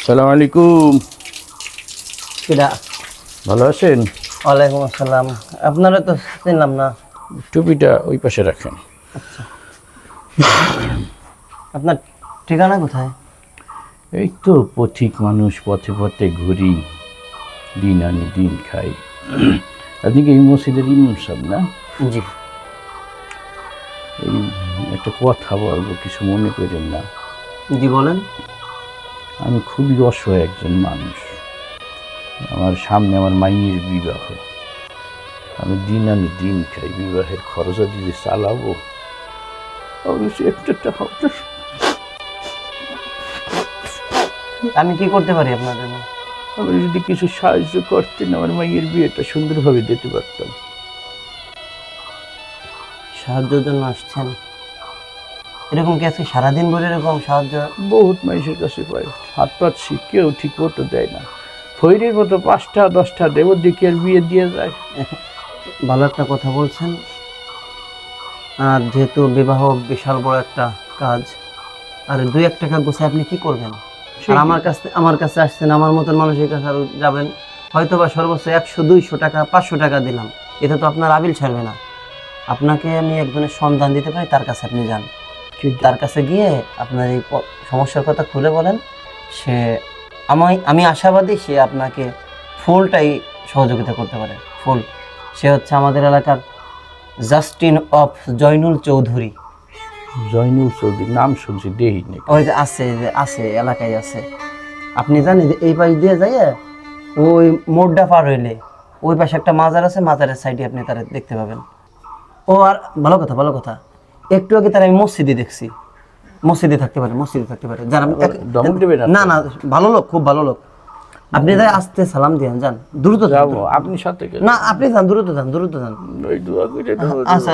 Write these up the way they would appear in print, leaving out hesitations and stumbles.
আসসালামু আলাইকুম। কিরা ভালো আছেন? ওয়ালাইকুম আসসালাম। আপনারা তো চিনলাম না। টুপিটা ওই পাশে রাখেন। আচ্ছা, আপনার ঠিকানা কোথায়? এই তো পথিক মানুষ, পথে পথে ঘুরি, দিন আনি দিন খাই। আপনি কি এই মসজিদের ইমাম সাহেব না? জি। এই একটা কথা বলবো, কিছু মনে করেন না। জি বলেন। আমি খুবই অসহায় একজন মানুষ। আমার সামনে আমার মাইয়ের বিবাহ, আমি দিন আনি দিন খাই, বিবাহের খরচা দিয়ে চালাবো, অবশ্যই একটা টাকা। আমি কি করতে পারি আপনার জন্য? আপনি যদি কিছু সাহায্য করতেন, আমার মাইয়ের বিয়েটা সুন্দরভাবে দিতে পারতাম। সাহায্যের জন্য আসছেন? এরকম কি আজকে সারাদিন ভরে এরকম সাহায্য? বহুত মানুষের কাছে পাই, হাত পাচ্ছি, কেউ ঠিক মতো দেয় না। ফৈরির মতো 5টা 10টা দেব দিকে আর বিয়ে দিয়ে যায়। ভালো একটা কথা বলছেন। আর যেহেতু বিবাহ বিশাল বড় একটা কাজ, আর 2-1 টাকা গোছায় আপনি কি করবেন? আর আমার কাছে আসছেন, আমার মতন মানুষের কাছে আরো যাবেন, হয়তো বা সর্বোচ্চ 100-200 টাকা 500 টাকা দিলাম, এটা তো আপনার আবিল ছাড়বে না। আপনাকে আমি একজনের সন্ধান দিতে পারি, তার কাছে আপনি যান। তার কাছে গিয়ে আপনার এই সমস্যার কথা খুলে বলেন। সে আমি আশাবাদী সে আপনাকে ফুলটাই সহযোগিতা করতে পারে। ফুল সে হচ্ছে আমাদের এলাকার জাস্টিন অফ জয়নুল চৌধুরী। জয়নুল চৌধুরী নাম শুনছি, দেহি নেই। ওই যে আছে এলাকায় আছে। আপনি জানেন যে এই পাশ দিয়ে যাইয়ে ওই মোড়টা পার হইলে ওই পাশে একটা মাজার আছে, মাজারের সাইডে আপনি তারা দেখতে পাবেন। ও আর ভালো কথা, একটু আগে তারা আমি মসজিদে দেখছি। মসজিদে থাকতে পারে যারা না না, ভালো লোক, খুব ভালো লোক। আপনি তাই আসতে সালাম দিয়েন, যান, দ্রুত যাবো। আপনি সাথে না, আপনি যান, দ্রুত যান। আচ্ছা,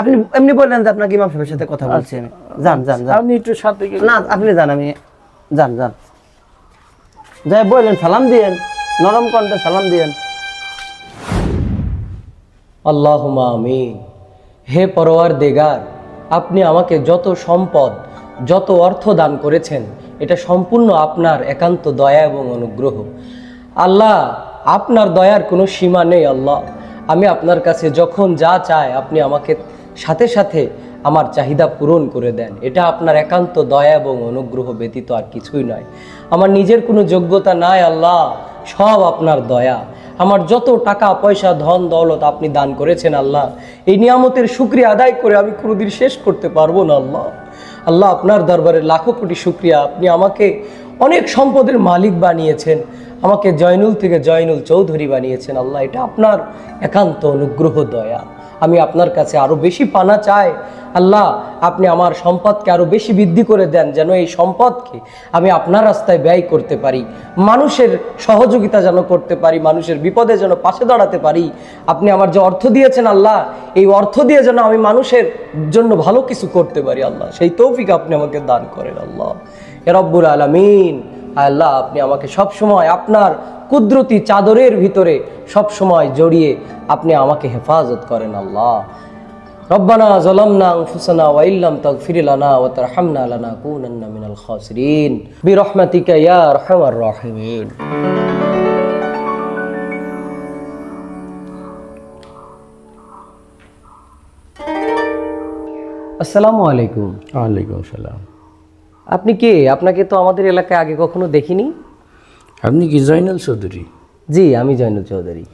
আপনি এমনি বললেন যে আপনাকে ইমাম সাহেবের সাথে কথা বলছি আমি। যান, আপনি একটু সাথে না, আপনি যান, আমি যান যাই বললেন, সালাম দিয়েন, নরম কণ্ঠে সালাম দিয়েন। আল্লাহুম্মা আমিন। হে পরওয়ারদিগার, আপনি আমাকে যত সম্পদ, যত অর্থ দান করেছেন, এটা সম্পূর্ণ আপনার একান্ত দয়া এবং অনুগ্রহ। আল্লাহ, আপনার দয়ার কোনো সীমা নেই। আল্লাহ, আমি আপনার কাছে যখন যা চাই আপনি আমাকে সাথে সাথে আমার চাহিদা পূরণ করে দেন। এটা আপনার একান্ত দয়া এবং অনুগ্রহ ব্যতীত আর কিছুই নয়। আমার নিজের কোনো যোগ্যতা নাই আল্লাহ, সব আপনার দয়া। আমার যত টাকা পয়সা ধন দৌলত আপনি দান করেছেন আল্লাহ, এই নিয়ামতের শুকরিয়া আদায় করে আমি কোনোদিন শেষ করতে পারবো না আল্লাহ। আল্লাহ, আপনার দরবারে লাখো কোটি শুকরিয়া। আপনি আমাকে অনেক সম্পদের মালিক বানিয়েছেন, আমাকে জয়নুল থেকে জয়নুল চৌধুরী বানিয়েছেন আল্লাহ। এটা আপনার একান্ত অনুগ্রহ, দয়া। আমি আপনার কাছে আরও বেশি পানা চাই আল্লাহ। আপনি আমার সম্পদকে আরও বেশি বৃদ্ধি করে দেন, যেন এই সম্পদকে আমি আপনার রাস্তায় ব্যয় করতে পারি, মানুষের সহযোগিতা যেন করতে পারি, মানুষের বিপদে যেন পাশে দাঁড়াতে পারি। আপনি আমার যে অর্থ দিয়েছেন আল্লাহ, এই অর্থ দিয়ে যেন আমি মানুষের জন্য ভালো কিছু করতে পারি আল্লাহ, সেই তৌফিক আপনি আমাকে দান করেন আল্লাহ। ইয়া রব্বুল আলামিন, আল্লাহ আপনি আমাকে সবসময় আপনার কুদরতি চাদরের ভিতরে সবসময় জড়িয়ে আপনি আমাকে হেফাজত করেন আল্লাহ। রব্বানা যালামনা আনফুসানা ওয়া ইল্লাম তাগফির লানা ওয়া তারহামনা লানাকুনান্না মিনাল খাসিরিন বিরহমাতিকা ইয়া আরহামার রাহিমিন। আসসালামু আলাইকুম। ওয়ালাইকুম আসসালাম। আপনি কে? আপনাকে তো আমাদের এলাকায় আগে কখনো দেখিনি। আপনি কি জয়নুল চৌধুরী? জি, আমি জয়নুল চৌধুরী।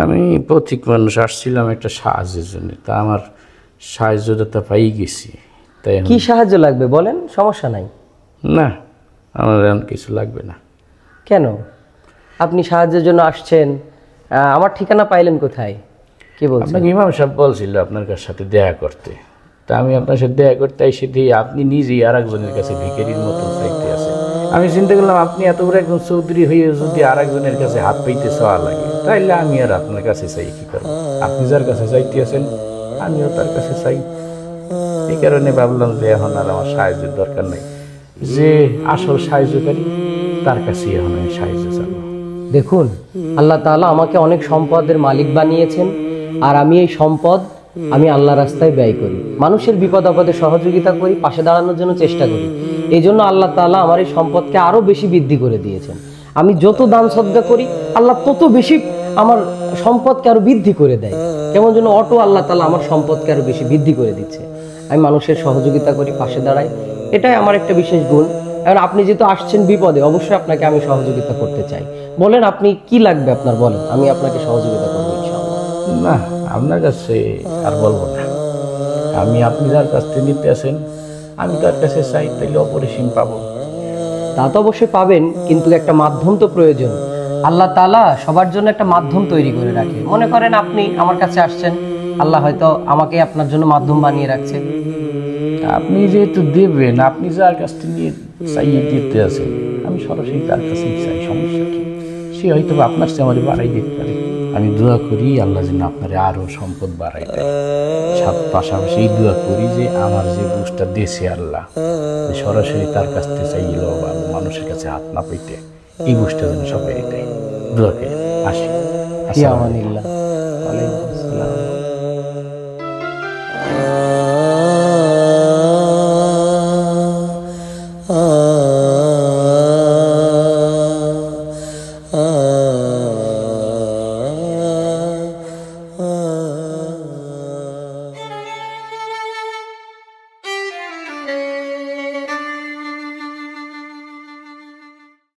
আমি পথিক মানুষ, আসছিলাম একটা সাহায্যের জন্য। তা আমার সাহায্যদাতা পাই গেছি। তাই কি সাহায্য লাগবে বলেন, সমস্যা নাই। না, আমার এমন কিছু লাগবে না। কেন? আপনি সাহায্যের জন্য আসছেন, আমার ঠিকানা পাইলেন কোথায়? কি বলছেন? আপনাকে ইমাম সাহেব বলছিল আপনার সাথে দেখা করতে। তা আমি আপনার সাথে দেখা করতে এসে দিয়ে আপনি নিজেই আর একজনের কাছে ভিখারির মতন চাইতে আছেন। আমি চিন্তা করলাম আপনি এত বড় একজন চৌধুরী হয়ে যদি আর একজনের কাছে হাত পাইতে চাওয়া লাগে, তাইলে আমি আর আপনার কাছে চাই কি করবো? আপনি যার কাছে চাইতে আছেন আমিও তার কাছে চাই। এই কারণে ভাবলাম যে এখন আর আমার সাহায্যের দরকার নেই, যে আসল সাহায্যকারী তার কাছে এখন আমি সাহায্য চাবো। দেখুন, আল্লাহ তাআলা আমাকে অনেক সম্পদের মালিক বানিয়েছেন, আর আমি এই সম্পদ আমি আল্লাহ রাস্তায় ব্যয় করি, মানুষের বিপদ আপদে সহযোগিতা করি, পাশে দাঁড়ানোর জন্য চেষ্টা করি। এই জন্য আল্লাহ তাআলা আমার এই সম্পদকে আরো বেশি বৃদ্ধি করে দিয়েছেন। আমি যত দান সদকা করি আল্লাহ তত বেশি আমার সম্পদকে আরো বৃদ্ধি করে দেয়। কেমন যেন অটো আল্লাহ তাআলা আমার সম্পদকে আরো বেশি বৃদ্ধি করে দিচ্ছে। আমি মানুষের সহযোগিতা করি, পাশে দাঁড়াই, এটাই আমার একটা বিশেষ গুণ। এখন আপনি যেহেতু আসছেন বিপদে, অবশ্যই আপনাকে আমি সহযোগিতা করতে চাই। বলেন আপনি কি লাগবে আপনার, বলেন, আমি আপনাকে সহযোগিতা করবো ইনশাআল্লাহ। না, আপনার কাছে আর বলবো না। আপনি যার কাছ থেকে নিতে আসেন, আমি তার কাছে চাই, তাইলে অপরিসীম পাবো। তা তো অবশ্যই পাবেন, কিন্তু একটা মাধ্যম তো প্রয়োজন। আল্লাহ তাআলা সবার জন্য একটা মাধ্যম তৈরি করে রাখে। মনে করেন আপনি আমার কাছে আসছেন, আল্লাহ হয়তো আমাকে আপনার জন্য মাধ্যম বানিয়ে রাখছে। আপনি যেহেতু দেবেন, আপনি যার কাছ থেকে নিয়ে চাইয়ে দিতে আছেন, আমি সরাসরি তার কাছেই চাই, সমস্যা কি? সে হয়তো আপনার চেয়ে আমার বাড়াই দিতে পারে। আমি দোয়া করি আল্লাহ যেন আপনার আরো সম্পদ বাড়াই দেয়। পাশাপাশি এই দোয়া করি যে আমার যে বুঝটা দেশে আল্লাহ, সরাসরি তার কাছ থেকে চাইল বা মানুষের কাছে হাত না পেতে, এই বুঝটা যেন সবাই দেয়। দোয়া করি, আসি। ফি আমানিল্লাহ। ওয়ালাইকুম